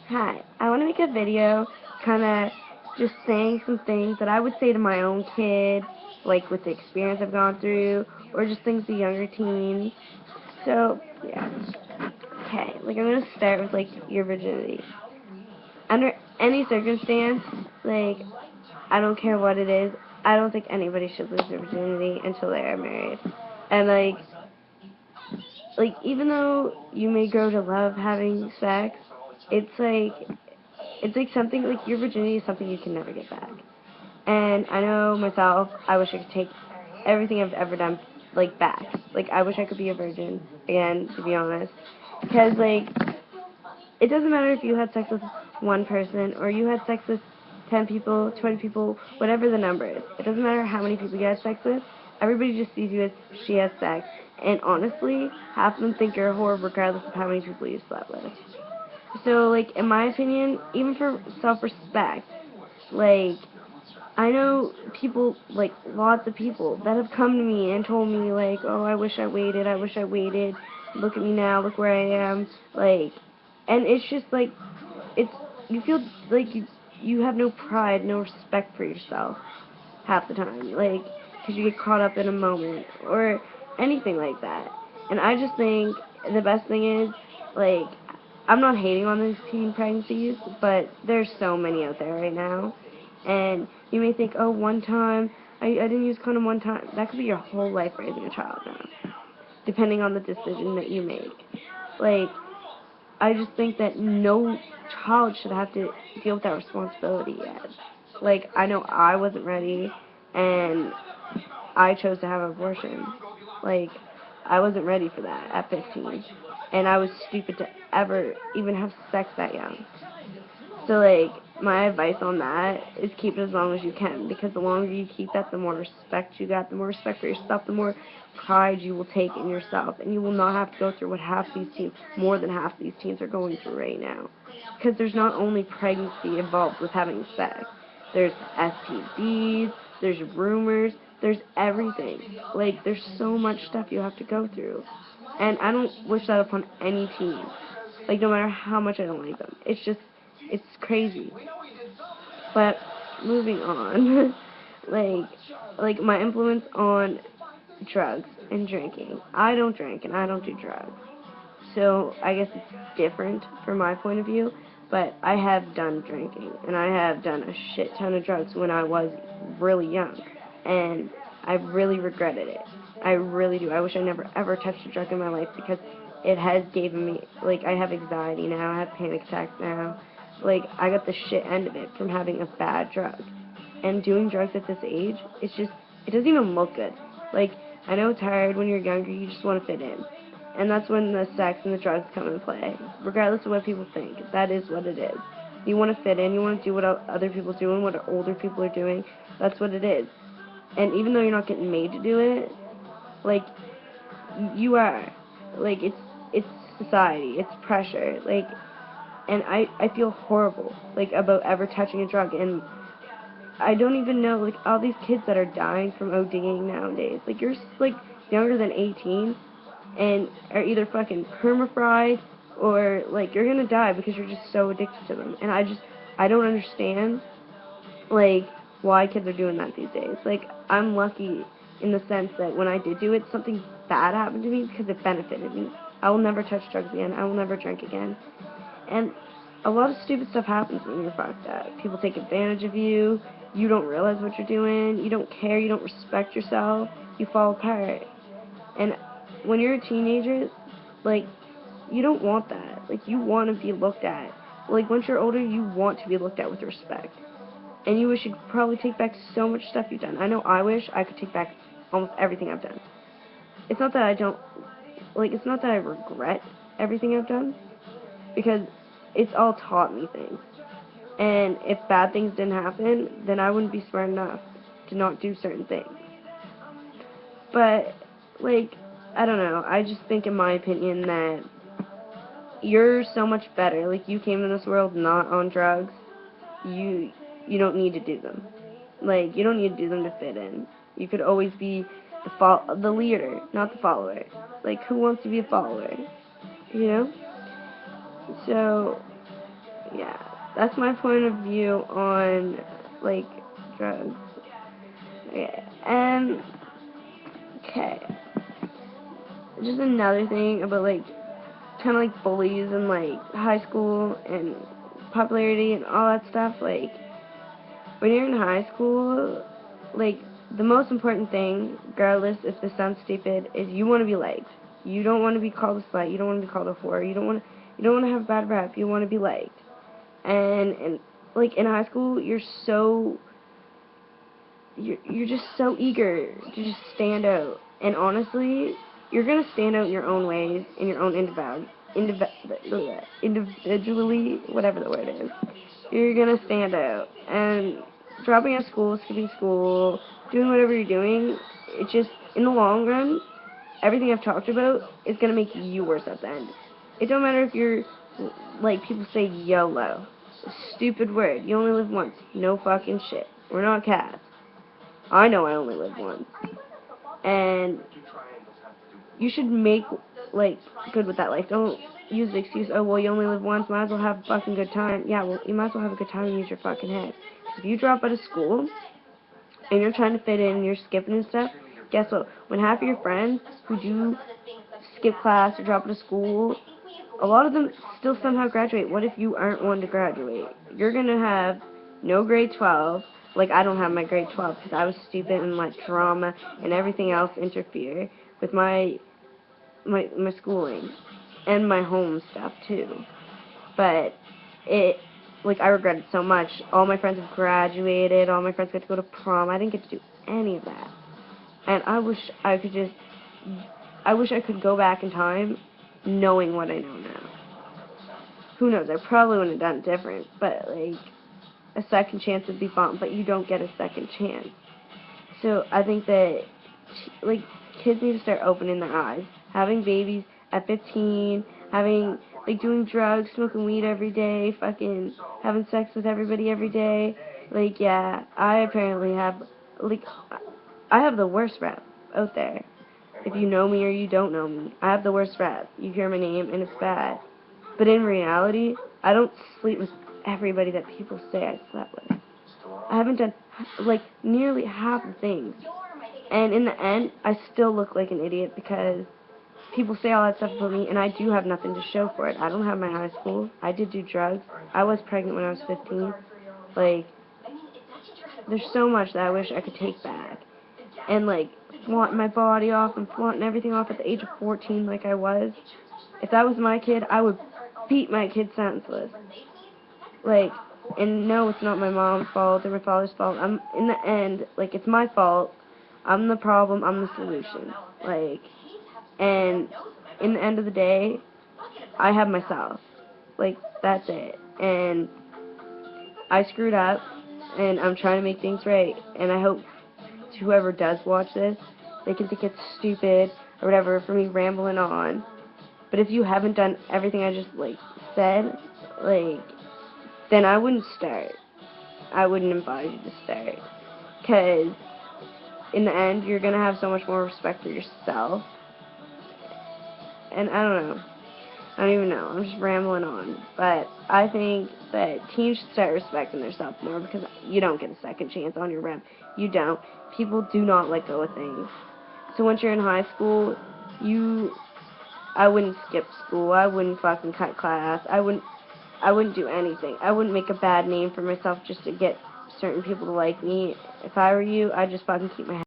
Hi, I want to make a video kind of just saying some things that I would say to my own kid, like with the experience I've gone through, or just things to younger teens. So, yeah. Okay, like I'm going to start with like your virginity. Under any circumstance, like, I don't care what it is, I don't think anybody should lose their virginity until they are married. And even though you may grow to love having sex, it's like it's like something like your virginity is something you can never get back. And I know myself, I wish I could take everything I've ever done like back. Like I wish I could be a virgin again, to be honest. Because like it doesn't matter if you had sex with one person or you had sex with 10 people, 20 people, whatever the number is. It doesn't matter how many people you had sex with. Everybody just sees you as she has sex. And honestly, half of them think you're a whore regardless of how many people you slept with. So, like, in my opinion, even for self-respect, like, I know people, like, lots of people that have come to me and told me, like, oh, I wish I waited, look at me now, look where I am, like, and it's just, like, it's, you feel like you have no pride, no respect for yourself half the time, like, because you get caught up in a moment, or anything like that. And I just think the best thing is, like, I'm not hating on these teen pregnancies, but there's so many out there right now. And you may think, oh, one time, I didn't use condom one time. That could be your whole life raising a child now, depending on the decision that you make. Like, I just think that no child should have to deal with that responsibility yet. Like, I know I wasn't ready, and I chose to have an abortion. Like, I wasn't ready for that at 15. And I was stupid to ever even have sex that young. So, like, my advice on that is keep it as long as you can, because the longer you keep that, the more respect you got, the more respect for yourself, the more pride you will take in yourself, and you will not have to go through what half these teens, more than half these teens are going through right now. Because there's not only pregnancy involved with having sex, there's STDs, there's rumors, there's everything. Like, there's so much stuff you have to go through. And I don't wish that upon any teen. Like, no matter how much I don't like them. It's crazy. But moving on, like, like my influence on drugs and drinking. I don't drink and I don't do drugs. So I guess it's different from my point of view, but I have done drinking and I have done a shit ton of drugs when I was really young, and I really regretted it. I really do. I wish I never ever touched a drug in my life because it has given me, like, I have anxiety now, I have panic attacks now. Like, I got the shit end of it from having a bad drug. And doing drugs at this age, it doesn't even look good. Like, I know it's hard when you're younger, you just want to fit in. And that's when the sex and the drugs come into play. Regardless of what people think, that is what it is. You want to fit in, you want to do what other people are doing, what older people are doing. That's what it is. And even though you're not getting made to do it, like, you are. Like, it's society, it's pressure. Like, and I feel horrible, like, about ever touching a drug. And I don't even know, like, all these kids that are dying from ODing nowadays. Like, you're, like, younger than 18 and are either fucking perma-fried or, like, you're gonna die because you're just so addicted to them. And I don't understand, like, why kids are doing that these days. Like, I'm lucky in the sense that when I did do it, something bad happened to me because it benefited me. I will never touch drugs again. I will never drink again. And a lot of stupid stuff happens when you're fucked up. People take advantage of you. You don't realize what you're doing. You don't care. You don't respect yourself. You fall apart. And when you're a teenager, like, you don't want that. Like, you want to be looked at. Like, once you're older, you want to be looked at with respect. And you wish you could probably take back so much stuff you've done. I know I wish I could take back almost everything I've done. It's not that I don't, like, it's not that I regret everything I've done, because it's all taught me things. And if bad things didn't happen, then I wouldn't be smart enough to not do certain things. But, like, I don't know. I just think, in my opinion, that you're so much better. Like, you came in this world not on drugs. You you don't need to do them. Like, you don't need to do them to fit in. You could always be the leader, not the follower. Like, who wants to be a follower? You know? So, yeah, that's my point of view on, like, drugs. Okay, and, okay, just another thing about, like, kind of like bullies and, like, high school and popularity and all that stuff, like, when you're in high school, like, the most important thing, regardless if this sounds stupid, is you want to be liked. You don't want to be called a slut. You don't want to be called a whore. You don't want to have a bad rap. You want to be liked. And like in high school, you're just so eager to just stand out. And honestly, you're gonna stand out in your own ways, in your own individually, whatever the word is. You're gonna stand out. And dropping out of school, skipping school, doing whatever you're doing, it just, in the long run, everything I've talked about is gonna make you worse at the end. It don't matter if you're, like, people say YOLO. Stupid word. You only live once. No fucking shit. We're not cats. I know I only live once. And you should make, like, good with that life. Don't use the excuse, oh, well, you only live once, might as well have a fucking good time. Yeah, well, you might as well have a good time and use your fucking head. 'Cause if you drop out of school and you're trying to fit in and you're skipping and stuff, guess what? When half of your friends who do skip class or drop out of school, a lot of them still somehow graduate. What if you aren't one to graduate? You're going to have no grade 12. Like, I don't have my grade 12 because I was stupid and let drama and everything else interfere with my schooling and my home stuff too. But it, like, I regret it so much. All my friends have graduated. All my friends got to go to prom. I didn't get to do any of that. And I wish I could go back in time knowing what I know now. Who knows? I probably wouldn't have done it different, but, like, a second chance would be fun, but you don't get a second chance. So I think that, like, kids need to start opening their eyes. Having babies at 15, like, doing drugs, smoking weed every day, fucking having sex with everybody every day. Like, yeah, I apparently have, like, I have the worst rap out there. If you know me or you don't know me, I have the worst rap. You hear my name and it's bad. But in reality, I don't sleep with everybody that people say I slept with. I haven't done, like, nearly half the things. And in the end, I still look like an idiot because people say all that stuff about me, and I do have nothing to show for it. I don't have my high school. I did do drugs. I was pregnant when I was 15. Like, there's so much that I wish I could take back. And, like, flaunting my body off and flaunting everything off at the age of 14 like I was. If that was my kid, I would beat my kid senseless. Like, and no, it's not my mom's fault or my father's fault. In the end, like, it's my fault. I'm the problem. I'm the solution. Like, and in the end of the day, I have myself. Like, that's it. And I screwed up, and I'm trying to make things right. And I hope whoever does watch this, they can think it's stupid or whatever for me rambling on. But if you haven't done everything I just, like, said, like, then I wouldn't start. I wouldn't advise you to start. Because in the end, you're going to have so much more respect for yourself. And I don't know. I don't even know. I'm just rambling on. But I think that teens should start respecting themselves more because you don't get a second chance on your rep. You don't. People do not let go of things. So once you're in high school, I wouldn't skip school. I wouldn't fucking cut class. I wouldn't do anything. I wouldn't make a bad name for myself just to get certain people to like me. If I were you, I'd just fucking keep my head